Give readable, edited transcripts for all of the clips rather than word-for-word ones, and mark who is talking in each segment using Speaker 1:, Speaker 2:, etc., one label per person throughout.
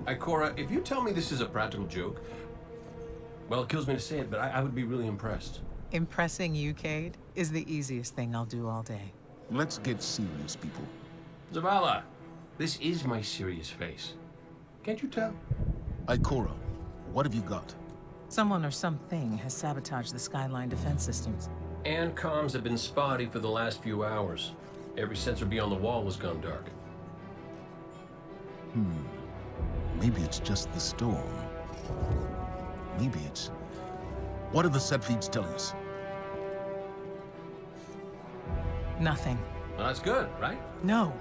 Speaker 1: Ikora, if you tell me this is a practical joke, well, it kills me to say it, but I would be really impressed.
Speaker 2: Impressing you, Cade, is the easiest thing I'll do all day.
Speaker 3: Let's get serious, people.
Speaker 1: Zavala, this is my serious face. Can't you tell?
Speaker 3: Ikora, what have you got?
Speaker 2: Someone or something has sabotaged the Skyline defense systems.
Speaker 1: And comms have been spotty for the last few hours. Every sensor beyond the wall has gone dark.
Speaker 3: Maybe it's just the storm. Maybe it's... What are the set feeds telling us?
Speaker 2: Nothing.
Speaker 1: Well, that's good, right?
Speaker 2: No.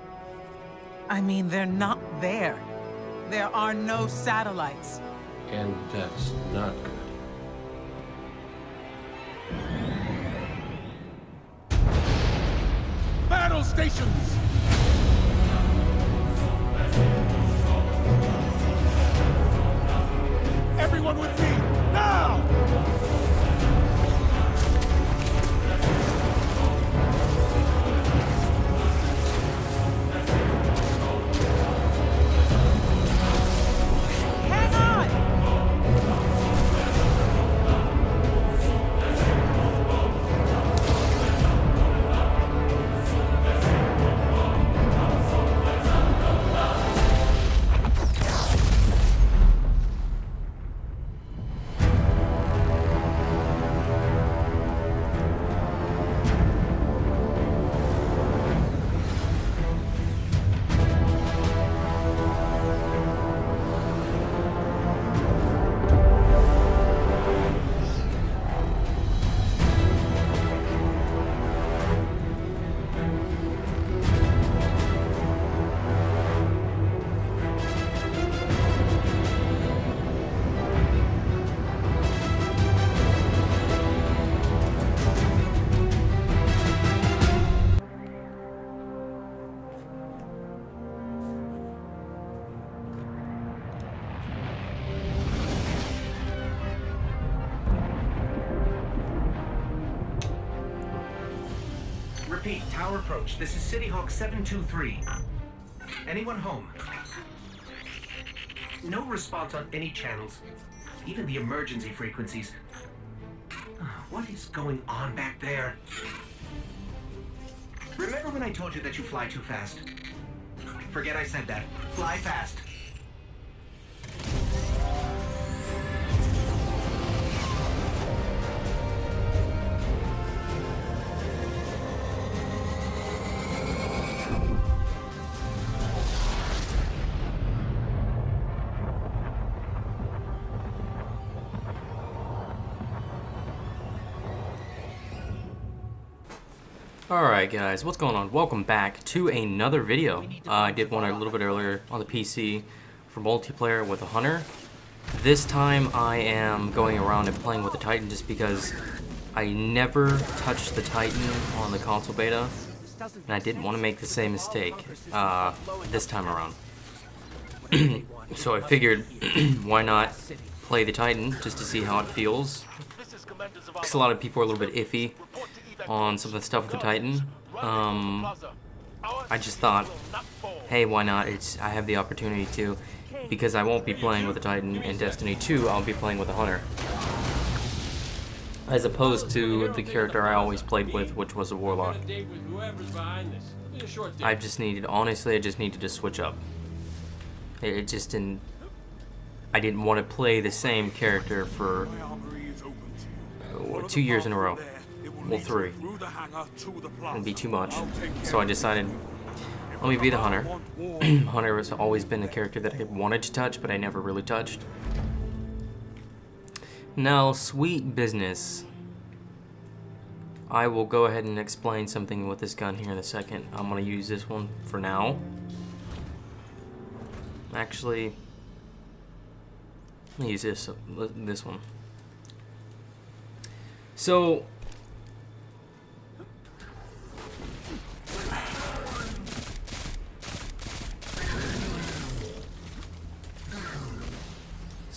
Speaker 2: I mean, they're not there. There are no satellites.
Speaker 1: And that's not good.
Speaker 3: Battle stations! Everyone with me, now!
Speaker 2: Hang on!
Speaker 4: Repeat, tower approach. This is City Hawk 723. Anyone home? No response on any channels, even the emergency frequencies. What is going on back there? Remember when I told you that you fly too fast? Forget I said that. Fly fast.
Speaker 5: Alright guys, what's going on? Welcome back to another video. I did one a little bit earlier on the PC for multiplayer with a hunter. This time I am going around and playing with the Titan just because I never touched the Titan on the console beta and I didn't want to make the same mistake this time around. So I figured why not play the Titan just to see how it feels. Because a lot of people are a little bit iffy on some of the stuff with the Titan. I just thought, hey, why not? I have the opportunity to, because I won't be playing with the Titan in Destiny 2, I'll be playing with a hunter. As opposed to the character I always played with, which was a warlock. I just needed, honestly, I just needed to switch up. It just didn't, I didn't want to play the same character for 2 years in a row. Well, 3. It'd be too much. So I decided, let me be the hunter. Hunter has always been a character that I wanted to touch, but I never really touched. Now, sweet business. I will go ahead and explain something with this gun here in a second. I'm going to use this one for now. Actually, let me use this one. So,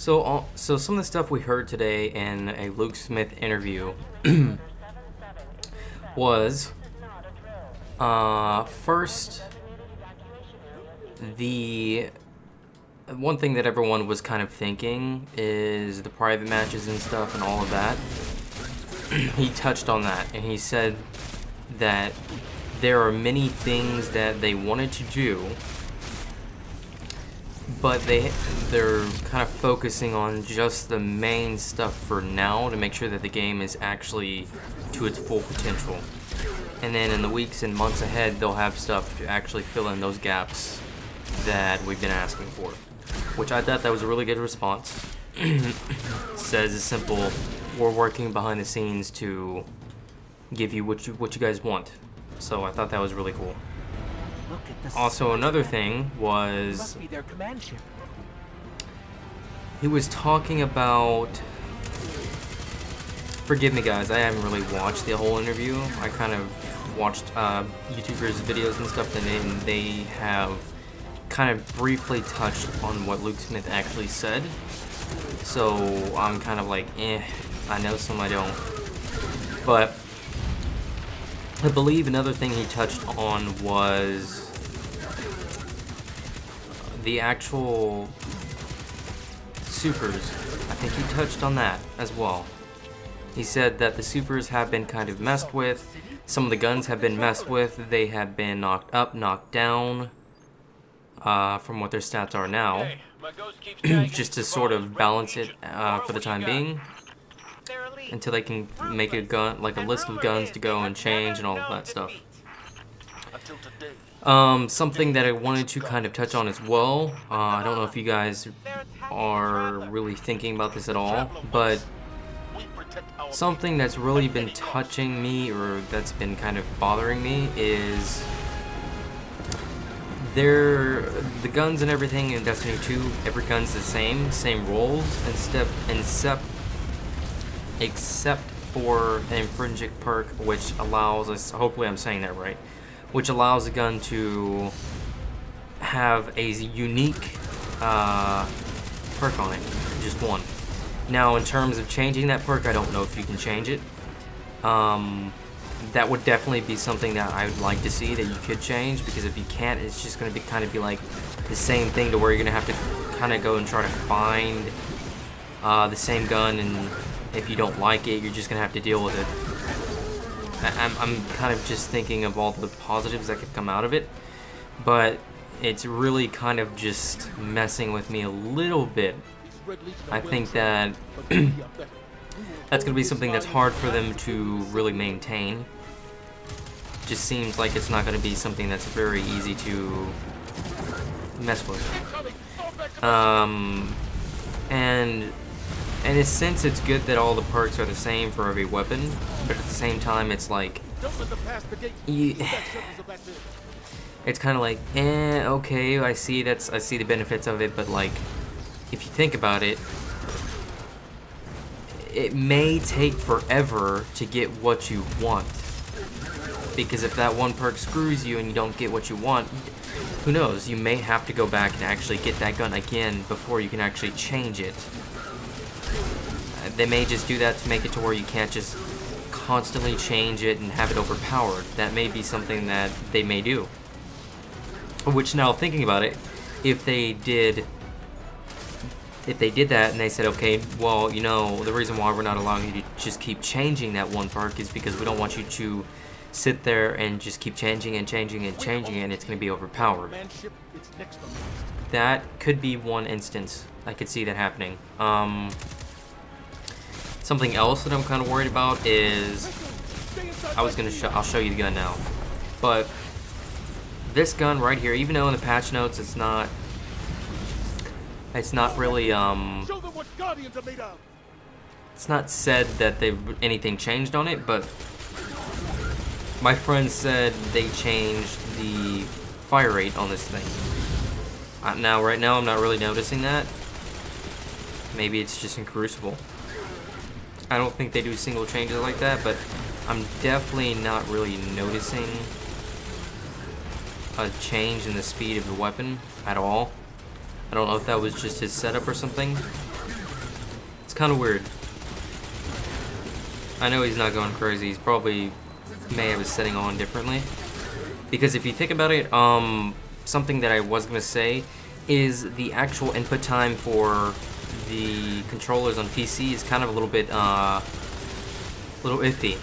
Speaker 5: So some of the stuff we heard today in a Luke Smith interview was first the one thing that everyone was kind of thinking is the private matches and stuff and all of that. He touched on that, and he said that there are many things that they wanted to do, but they're kind of focusing on just the main stuff for now to make sure that the game is actually to its full potential. And then in the weeks and months ahead, they'll have stuff to actually fill in those gaps that we've been asking for. Which I thought that was a really good response. Says it's simple, we're working behind the scenes to give you what you guys want. So I thought that was really cool.
Speaker 4: Look at the
Speaker 5: Also,
Speaker 4: size
Speaker 5: another
Speaker 4: of that.
Speaker 5: thing was
Speaker 4: Must be their command ship.
Speaker 5: he was talking about. Forgive me, guys. I haven't really watched the whole interview. I kind of watched YouTubers' videos and stuff, and they have kind of briefly touched on what Luke Smith actually said. So I'm kind of like, I know some, I don't. But I believe another thing he touched on was the actual supers. I think he touched on that as well. He said that the supers have been kind of messed with. Some of the guns have been messed with. They have been knocked up, knocked down from what their stats are now. Just to sort of balance it for the time being. Until they can make a gun, like a list of guns to go and change and all of that stuff. Something that I wanted to kind of touch on as well. I don't know if you guys are really thinking about this at all, but something that's really been touching me, or that's been kind of bothering me, is the guns and everything in Destiny 2, every gun's the same roles, except for an intrinsic perk, which allows us, hopefully I'm saying that right, which allows the gun to have a unique perk on it, just one. Now, in terms of changing that perk, I don't know if you can change it. That would definitely be something that I would like to see that you could change, because if you can't, it's just going to be kind of like the same thing, to where you're going to have to kind of go and try to find the same gun, and if you don't like it, you're just going to have to deal with it. I'm kind of just thinking of all the positives that could come out of it, but it's really kind of just messing with me a little bit. I think that that's going to be something that's hard for them to really maintain. Just seems like it's not going to be something that's very easy to mess with. And in a sense, it's good that all the perks are the same for every weapon, but at the same time, it's like, it's kind of like, okay, I see the benefits of it, but like, if you think about it, it may take forever to get what you want. Because if that one perk screws you and you don't get what you want, who knows, you may have to go back and actually get that gun again before you can actually change it. They may just do that to make it to where you can't just constantly change it and have it overpowered. That may be something that they may do. Which, now thinking about it, if they did that and they said, okay, well, you know, the reason why we're not allowing you to just keep changing that one perk is because we don't want you to sit there and just keep changing and changing and changing, and it's going to be overpowered. That could be one instance. I could see that happening. Something else that I'm kind of worried about is, I'll show you the gun now, but this gun right here, even though in the patch notes it's not really it's not said that anything changed on it, but my friend said they changed the fire rate on this thing. Right now I'm not really noticing that. Maybe it's just in Crucible. I don't think they do single changes like that, but I'm definitely not really noticing a change in the speed of the weapon at all. I don't know if that was just his setup or something. It's kind of weird. I know he's not going crazy. He's probably may have his setting on differently. Because if you think about it, something that I was going to say is the actual input time for the controllers on PC is kind of a little iffy.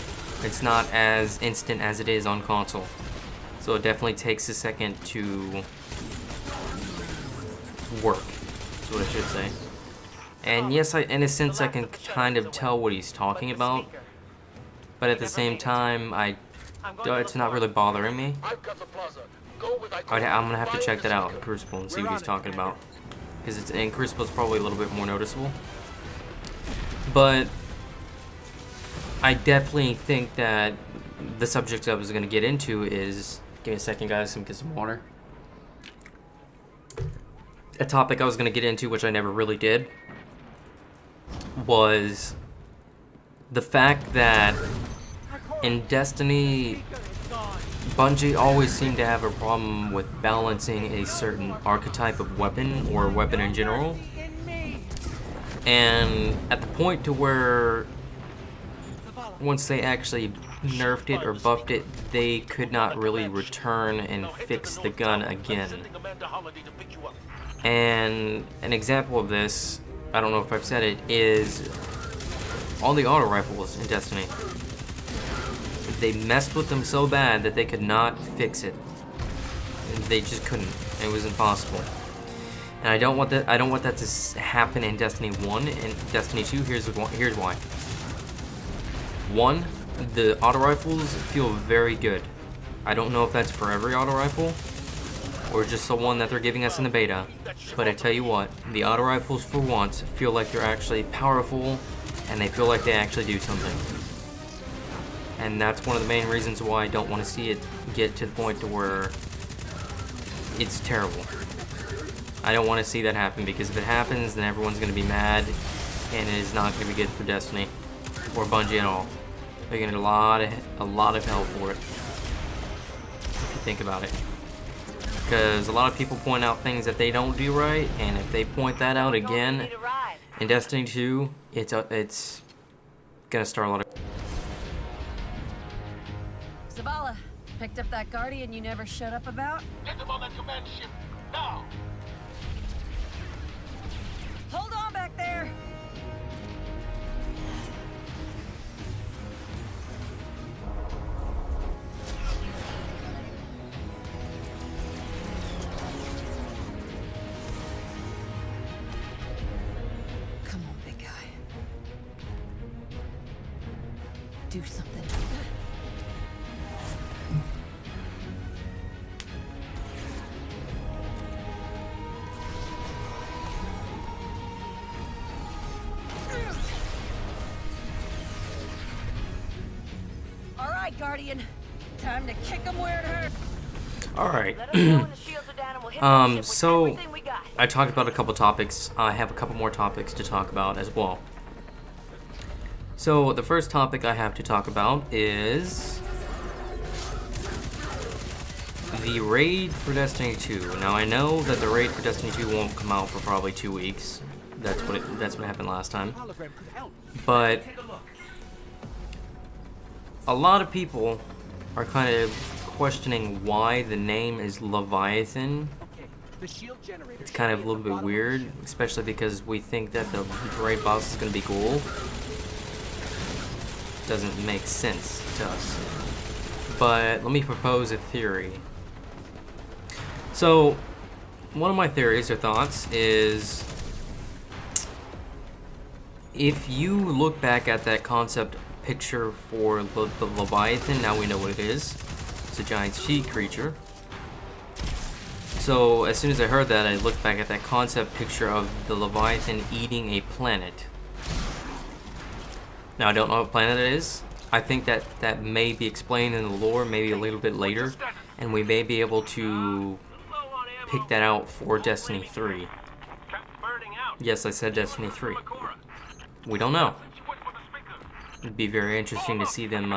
Speaker 5: It's not as instant as it is on console. So it definitely takes a second to work, is what I should say. And yes, in a sense, I can kind of tell what he's talking about, but at the same time, it's not really bothering me. I'm gonna have to check that out in Crucible and see what he's talking about, because in Crucible it's probably a little bit more noticeable. But I definitely think that the subject I was gonna get into is, give me a second, guys, let me get some water. A topic I was gonna get into, which I never really did, was the fact that in Destiny, Bungie always seemed to have a problem with balancing a certain archetype of weapon, or weapon in general. And at the point to where, once they actually nerfed it or buffed it, they could not really return and fix the gun again. And an example of this, I don't know if I've said it, is all the auto rifles in Destiny. They messed with them so bad that they could not fix it. They just couldn't. It was impossible. And I don't want that to happen in Destiny 1 and Destiny 2. Here's why. One, the auto rifles feel very good. I don't know if that's for every auto rifle or just the one that they're giving us in the beta, but I tell you what, the auto rifles for once feel like they're actually powerful and they feel like they actually do something. And that's one of the main reasons why I don't want to see it get to the point to where it's terrible. I don't want to see that happen, because if it happens, then everyone's going to be mad, and it is not going to be good for Destiny or Bungie at all. They're going to get a lot of hell for it, if you think about it. Because a lot of people point out things that they don't do right, and if they point that out again in Destiny 2, it's going to start a lot of...
Speaker 6: Zavala, picked up that Guardian you never showed up about?
Speaker 7: Get them on that command ship, now!
Speaker 6: Hold on back there! Come on, big guy. Do something. Guardian, time to kick him where it hurts.
Speaker 5: Alright. So I talked about a couple topics. I have a couple more topics to talk about as well. So the first topic I have to talk about is the raid for Destiny 2. Now I know that the raid for Destiny 2 won't come out for probably 2 weeks. That's what happened last time. But a lot of people are kind of questioning why the name is Leviathan. It's kind of a little bit weird, especially because we think that the raid boss is going to be Ghoul. Doesn't make sense to us. But let me propose a theory. So, one of my theories or thoughts is, if you look back at that concept picture for the Leviathan, now we know what it is. It's a giant sea creature. So as soon as I heard that, I looked back at that concept picture of the Leviathan eating a planet. Now I don't know what planet it is. I think that may be explained in the lore maybe a little bit later, and we may be able to pick that out for Destiny 3. Yes, I said Destiny 3. We don't know. It'd be very interesting to see them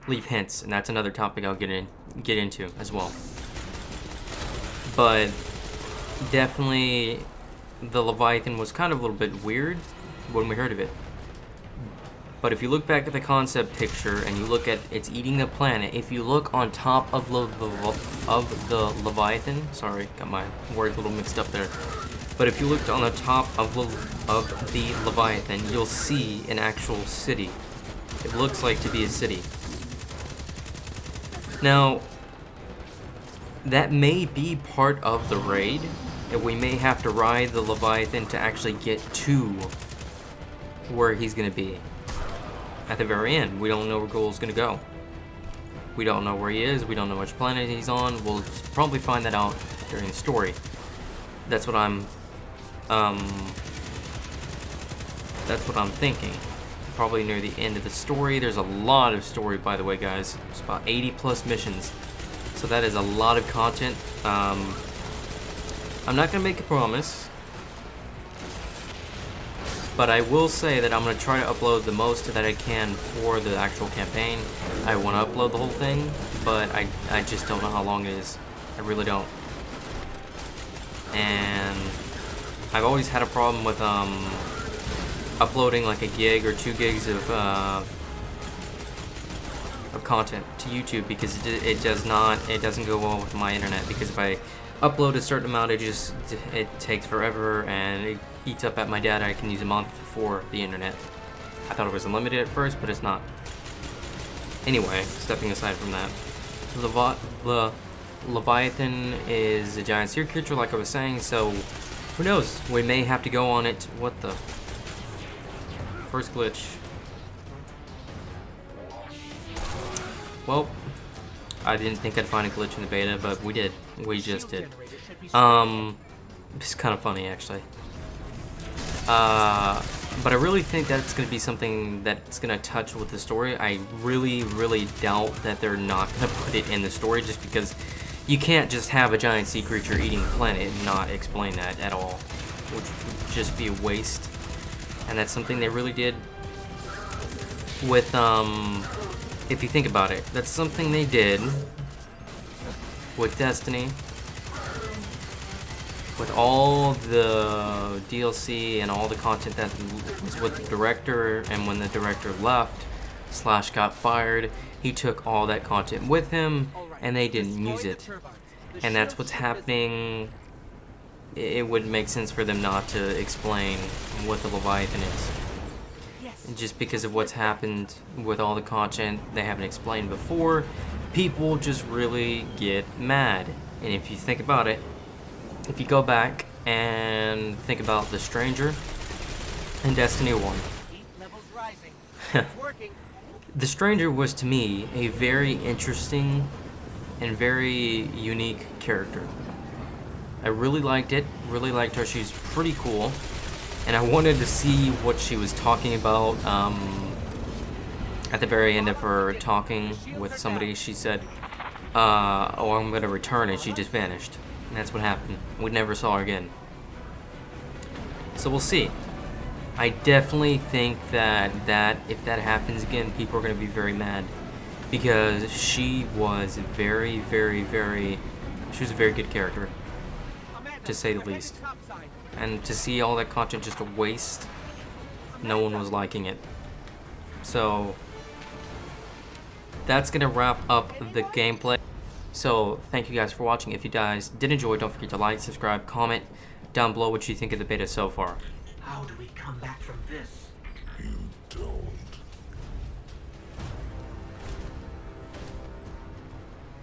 Speaker 5: leave hints, and that's another topic I'll get into as well. But definitely, the Leviathan was kind of a little bit weird when we heard of it. But if you look back at the concept picture and you look at it's eating the planet, if you look on top of the Leviathan, sorry, got my words a little mixed up there. But if you looked on the top of the Leviathan, you'll see an actual city. It looks like to be a city. Now, that may be part of the raid, and we may have to ride the Leviathan to actually get to where he's going to be. At the very end, we don't know where Goal's going to go. We don't know where he is, we don't know which planet he's on. We'll probably find that out during the story. That's what I'm thinking. Probably near the end of the story. There's a lot of story, by the way, guys. It's about 80 plus missions. So that is a lot of content. I'm not going to make a promise, but I will say that I'm going to try to upload the most that I can for the actual campaign. I want to upload the whole thing, but I just don't know how long it is. I really don't. And I've always had a problem with uploading like a gig or 2 gigs of content to YouTube, because it doesn't go well with my internet. Because if I upload a certain amount, it takes forever and it eats up at my data. I can use a month for the internet. I thought it was unlimited at first, but it's not. Anyway, stepping aside from that, the Leviathan is a giant sea creature, like I was saying, so who knows? We may have to go on it. What the? First glitch. Well, I didn't think I'd find a glitch in the beta, but we did. We just did. It's kind of funny, actually. But I really think that's going to be something that's going to touch with the story. I really, really doubt that they're not going to put it in the story, just because you can't just have a giant sea creature eating the planet and not explain that at all, which would just be a waste. And that's something they really did with, if you think about it, that's something they did with Destiny, with all the DLC and all the content that was with the director. And when the director left / got fired, he took all that content with him and they didn't use it. And that's what's happening. It wouldn't make sense for them not to explain what the Leviathan is. Just because of what's happened with all the content they haven't explained before, people just really get mad. And if you think about it, if you go back and think about the Stranger in Destiny 1, the Stranger was, to me, a very interesting and very unique character. I really liked it, really liked her. She's pretty cool. And I wanted to see what she was talking about. At the very end of her talking with somebody, she said, oh, I'm going to return, and she just vanished. And that's what happened. We never saw her again. So we'll see. I definitely think that if that happens again, people are going to be very mad. Because she was very, very, she was a very good character, to say the least. And to see all that content just a waste, no one was liking it. So that's gonna wrap up the gameplay. So thank you guys for watching. If you guys did enjoy, don't forget to like, subscribe, comment down below what you think of the beta so far.
Speaker 4: How do we come back from this?
Speaker 3: You don't.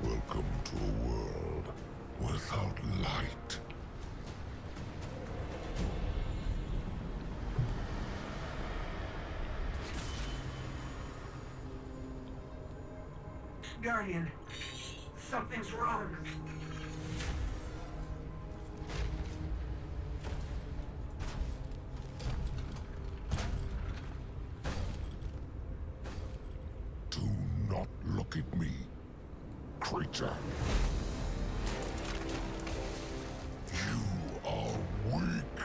Speaker 3: Welcome to a world without light.
Speaker 4: Guardian, something's wrong.
Speaker 3: Do not look at me, creature. You are weak,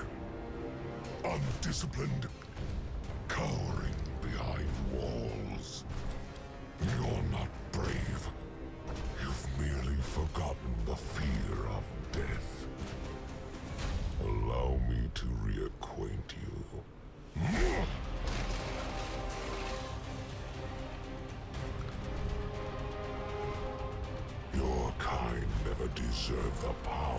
Speaker 3: undisciplined, cowering behind walls. You're not brave. You've merely forgotten the fear of death. Allow me to reacquaint you.
Speaker 7: preserve the power.